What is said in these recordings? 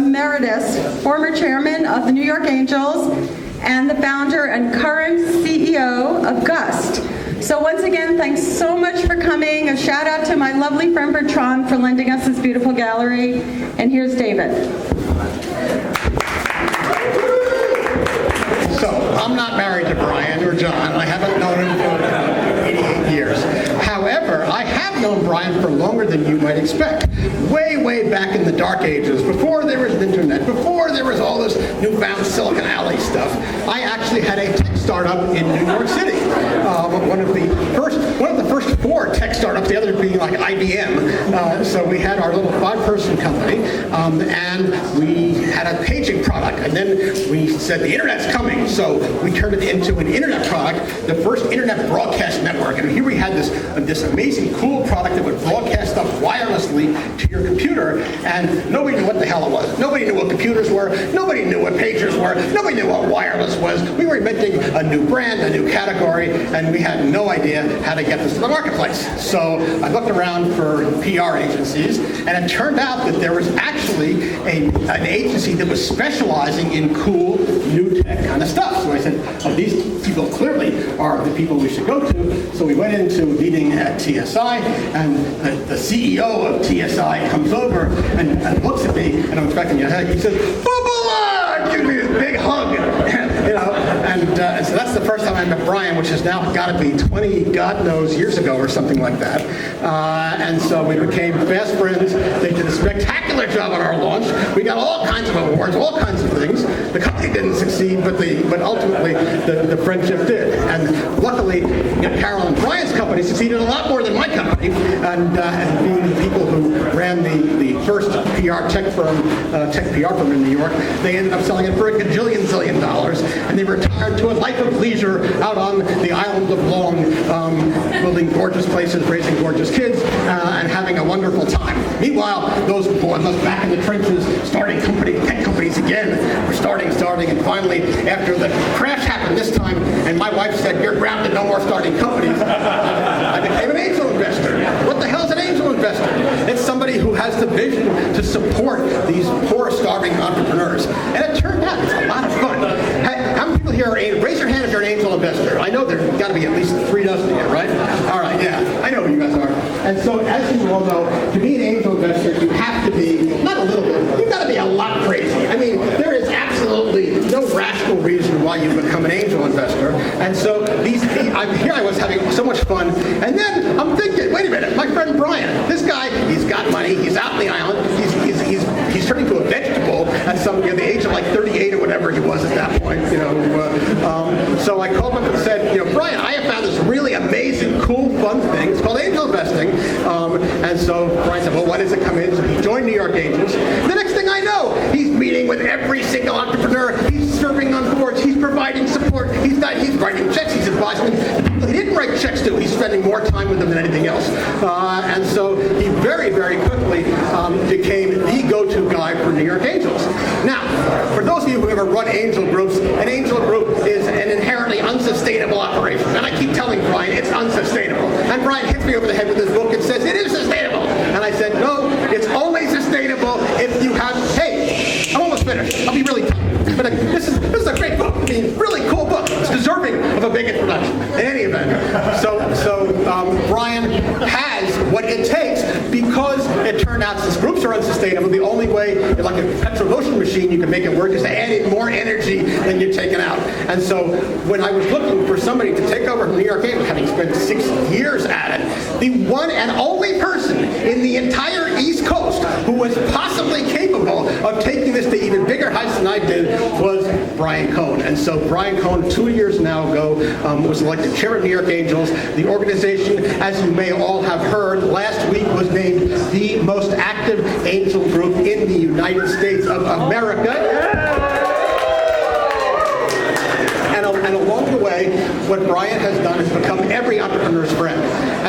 Emeritus, former chairman of the New York Angels, and the founder and current CEO of Gust. So once again, thanks so much for coming. A shout out to my lovely friend Bertrand for lending us this beautiful gallery. And here's David. So, I'm not married to Brian or John. I haven't known him for 88 years. However, I have known Brian for longer than you might expect. Way, way back in the dark ages, before there was internet, before there was all this newfound Silicon Alley stuff, I actually had a tech startup in New York City. One of the first 4 tech startups, the other being like IBM. So we had our little 5-person company, and we had a paging product. And then we said, the internet's coming. So we turned it into an internet product, the first internet broadcast network. And here we had this amazing, cool product that would broadcast stuff wirelessly to your computer, and nobody knew what the hell it was. Nobody knew what computers were. Nobody knew what pagers were. Nobody knew what wireless was. We were inventing a new brand, a new category, and we had no idea how to get this to the marketplace. So I looked around for PR agencies, and it turned out that there was actually an agency that was specializing in cool, new tech kind of stuff. So I said, oh, these people clearly are the people we should go to. So we went into a meeting at TSI, and the CEO of TSI comes over and looks at me, and I'm expecting you. He says, "Bubba!" Give me this big hug, and so that's the first time I met Brian, which has now got to be 20, God knows, years ago or something like that. And so we became fast friends. They did a spectacular job on our launch. We got all kinds of awards, all kinds of things. The company didn't succeed, but ultimately the friendship did. And luckily, Carol and Brian's company succeeded a lot more than my company. And being the people who ran the first tech PR firm in New York, they ended up selling it for $1 gajillion zillion, and they retired to a life of leisure out on the island of Long, building gorgeous places, raising gorgeous kids, and having a wonderful time. Meanwhile, those boys back in the trenches, starting tech companies again. We're starting, and finally, after the crash happened this time, and my wife said, "You're grounded, no more starting companies," I became an angel investor. What the hell is an angel investor? It's somebody who has the vision to support these poor, starving entrepreneurs. And it turned out it's a lot of fun. How many people here are raise your hand if you're an angel investor? I know there's got to be at least 3 dozen here, right? All right, yeah, I know who you guys are. And so, as you all know, to be an angel investor, you have to be, not a little bit, you've got to be a lot crazy. I mean, there is absolutely no rational reason why you become an angel investor. And so, here I was having so much fun, and then I'm thinking, wait a minute, my friend Brian, this guy, he's got money, he's out on the island, he's turning into a vegetable at the age of like 38 or whatever he was at that point, so I called him up and said, Brian, I have found this really amazing, cool, fun thing. It's called angel investing. And so Brian said, well, why does it come in? So he joined New York Angels. The next thing I know, he's meeting with every single entrepreneur. He's serving on boards. He's providing support. He's writing checks. He's advising the people he didn't write checks to. He's spending more time with them than anything else. And so he very, very quickly became the go-to guy for New York Angels. Now, for those of you who have ever run angel groups, an angel group is an inherently unsustainable operation. And I keep telling Brian it's unsustainable. And Brian hits me over the head with his book and says, it is sustainable. And I said, no, it's only sustainable if you have, hey, I'm almost finished. I'll be really tough. But this is a great book. I mean, really cool book. It's deserving of a big introduction. In any event, so Brian has what it takes, because it turned out since groups are unsustainable, the only way, like a petrol motion machine, you can make it work is to add in more energy than you're taking out. And so when I was looking for somebody to take over New York Angels, having spent 6 years at it, the one and only person in the entire East Coast who was possibly capable of taking this to even bigger heights than I did was Brian Cohen. And so Brian Cohen, 2 years now ago, was elected chair of New York Angels. The organization, as you may all have heard, last week was named the most active angel group in the United States of America. And along the way, what Brian has done is become every entrepreneur's friend.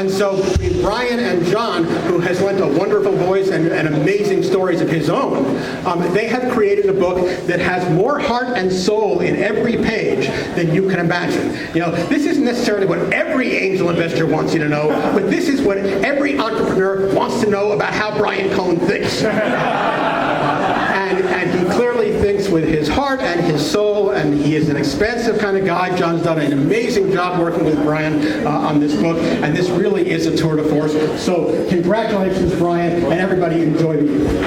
And so between Brian and John, who has lent a wonderful voice and amazing stories of his own, they have created a book that has more heart and soul in every page than you can imagine. You know, this isn't necessarily what every angel investor wants you to know, but this is what every entrepreneur wants to know about how Brian Cohen thinks. And he clearly thinks with his heart and his soul, and he is an expansive kind of guy. John's done an amazing job working with Brian on this book, and this really is a tour de force. So congratulations, Brian, and everybody enjoy the evening.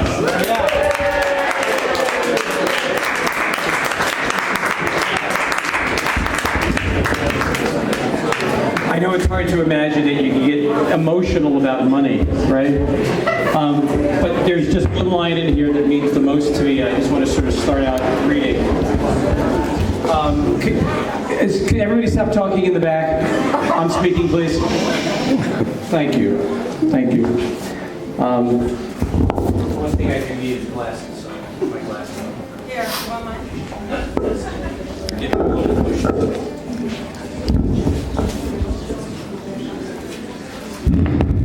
I know it's hard to imagine that you can get emotional about money, right? But there's just one line in here that means the most to me. I just want to sort of start out reading. Can everybody stop talking in the back? I'm speaking, please. Thank you. Thank you. One thing I do need is glasses, so I put my glasses on. Here, one mine. Get a little emotional.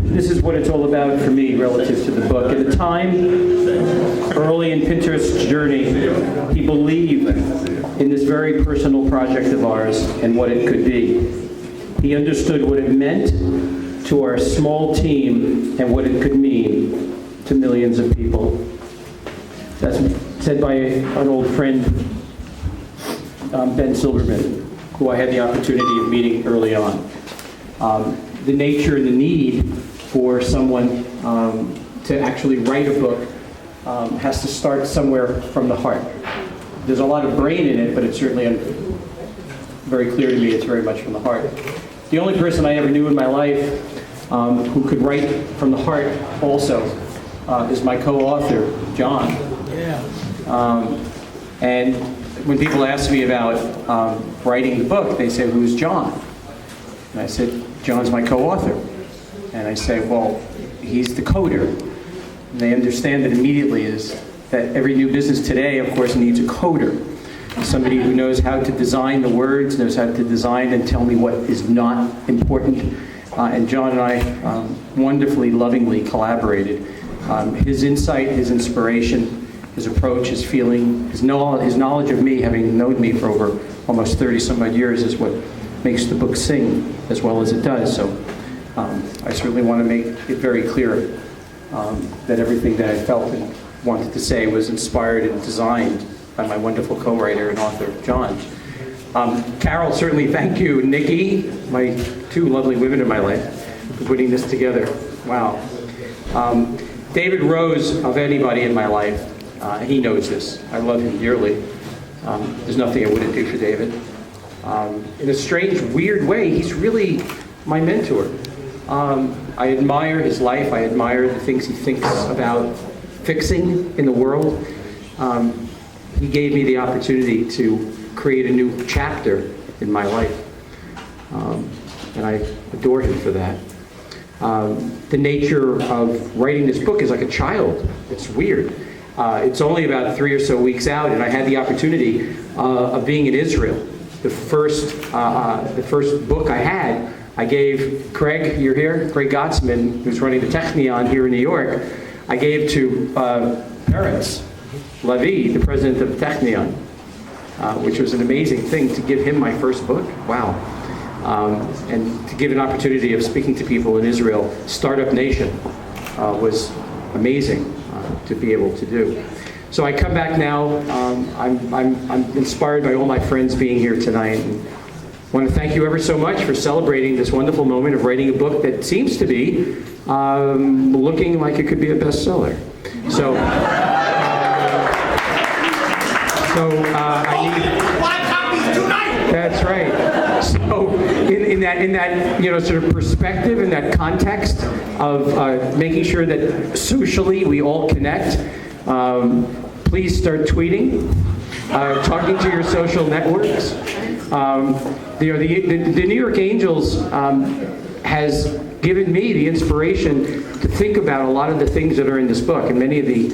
This is what it's all about for me relative to the book. At the time, early in Pinterest's journey, he believed in this very personal project of ours and what it could be. He understood what it meant to our small team and what it could mean to millions of people. That's said by an old friend, Ben Silverman, who I had the opportunity of meeting early on. The nature and the need for someone to actually write a book has to start somewhere from the heart. There's a lot of brain in it, but it's certainly very clear to me it's very much from the heart. The only person I ever knew in my life who could write from the heart also is my co-author, John. And when people ask me about writing the book, they say, "Who's John?" And I said, "John's my co-author." And I say, well, he's the coder. And they understand that immediately is that every new business today, of course, needs a coder. Somebody who knows how to design the words, knows how to design and tell me what is not important. And John and I wonderfully, lovingly collaborated. His insight, his inspiration, his approach, his feeling, his knowledge of me, having known me for over almost 30 some odd years, is what makes the book sing as well as it does. So I certainly want to make it very clear that everything that I felt and wanted to say was inspired and designed by my wonderful co-writer and author, John. Carol, certainly thank you. Nikki, my two lovely women in my life, for putting this together. Wow. David Rose, of anybody in my life, he knows this. I love him dearly. There's nothing I wouldn't do for David. In a strange, weird way, he's really my mentor. I admire his life. I admire the things he thinks about fixing in the world. He gave me the opportunity to create a new chapter in my life. And I adore him for that. The nature of writing this book is like a child. It's weird. It's only about 3 or so weeks out, and I had the opportunity of being in Israel. The first book I had, I gave Craig, you're here, Craig Gottsman, who's running the Technion here in New York, I gave to Peretz Levi, the president of Technion, which was an amazing thing to give him my first book. Wow. And to give an opportunity of speaking to people in Israel, Startup Nation, was amazing to be able to do. So I come back now. I'm inspired by all my friends being here tonight. And I want to thank you ever so much for celebrating this wonderful moment of writing a book that seems to be looking like it could be a bestseller. So, I need 5 copies tonight. That's right. So in that sort of perspective, in that context of making sure that socially we all connect, please start tweeting, talking to your social networks. The New York Angels has given me the inspiration to think about a lot of the things that are in this book, and many of the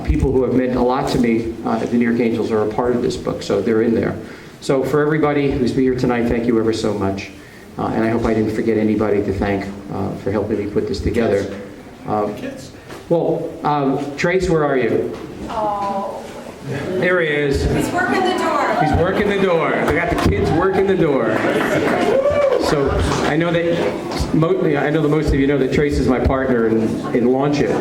people who have meant a lot to me at the New York Angels are a part of this book, so they're in there. So for everybody who's here tonight, thank you ever so much. And I hope I didn't forget anybody to thank for helping me put this together. Trace, where are you? Oh, There he is. he's working the door. He's working the door. We got the kids working the door. So I know that most of you know that Trace is my partner in Launch It.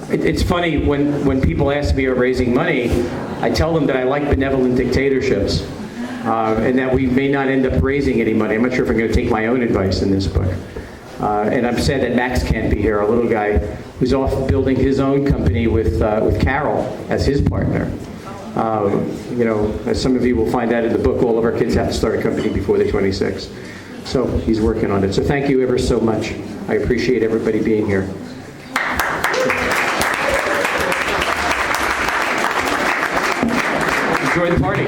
It's funny when people ask me about raising money, I tell them that I like benevolent dictatorships, and that we may not end up raising any money. I'm not sure if I'm going to take my own advice in this book. And I'm sad that Max can't be here, a little guy who's off building his own company with Carol as his partner. As some of you will find out in the book, all of our kids have to start a company before they're 26. So he's working on it. So thank you ever so much. I appreciate everybody being here. Enjoy the party.